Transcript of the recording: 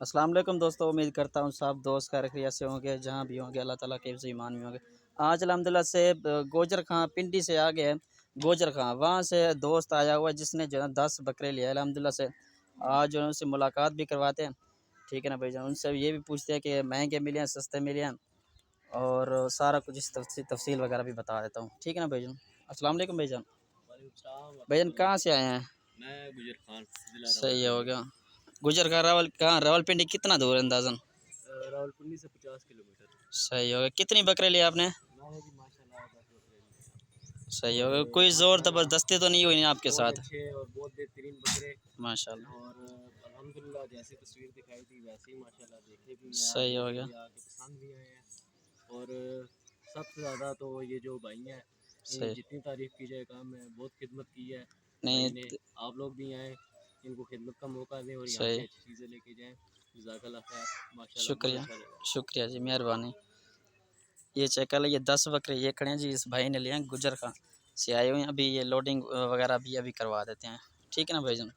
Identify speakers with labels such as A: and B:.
A: السلام علیکم دوستو، امید کرتا ہوں سب دوست خیریت سے ہوں گے، جہاں بھی ہوں گے اللہ تعالیٰ کے حفظ و ایمان میں ہوں گے۔ آج الحمدللہ سے گوجر خان پنڈی سے آگے گوجر خان، وہاں سے دوست آیا ہوا ہے جس نے جو ہے 10 بکرے لیا ہے الحمدللہ سے۔ آج جو ہے ان سے ملاقات بھی کرواتے ہیں، ٹھیک ہے نا بھائی جان۔ ان سے یہ بھی پوچھتے ہیں کہ مہنگے ملے ہیں سستے ملے ہیں، اور سارا کچھ اس تفصیل وغیرہ بھی بتا دیتا ہوں، ٹھیک ہے نا بھائی جان۔ السلام علیکم بھائی جان۔ بھائی جان کہاں سے آئے ہیں؟
B: میں گجر خان ضلع
A: صحیح ہو گیا۔ گجر خان راول پنڈی کتنا دور ہے اندازاً؟
B: راول پنڈی سے 50 کلومیٹر۔
A: صحیح ہو گیا۔ کتنی بکرے لیے آپ نے؟
B: میں نے بھی ماشاءاللہ 10 بکرے لیے۔
A: صحیح ہو گیا۔ کوئی زور زبردستی تو نہیں ہوئی آپ کے
B: بہت
A: ساتھ؟
B: اچھے اور بہت بہترین بکرے،
A: ماشاءاللہ
B: اور الحمدللہ جیسے تصویر دکھائی تھی ویسے ہی ماشاءاللہ دیکھے بھی ہیں،
A: صحیح ہو گیا۔
B: آ کے پسند بھی آئے ہیں۔ اور سب سے زیادہ تو یہ جو بھائی ہیں،
A: صحیح
B: جتنی تعریف کی جائے کام ہے، بہت خدمت کی ہے بھائی
A: نہیں
B: نے۔ آپ لوگ بھی آئیں، ان کو خدمت کا موقع دیں اور یہاں سے
A: صحیح،
B: اچھی چیزیں لے کے جائیں۔ جزاک اللہ خیر، ماشاءاللہ بہت
A: شکریہ
B: اچھا لگا۔
A: شکریہ جی، مہربانی۔ یہ چیک کر لیں، یہ 10 بکرے یہ کھڑے ہیں جی، اس بھائی نے لیے ہیں، گجر خان سے آئے ہوئے ہیں۔ ابھی یہ لوڈنگ وغیرہ بھی ابھی کروا دیتے ہیں، ٹھیک ہے نا بھائی جان۔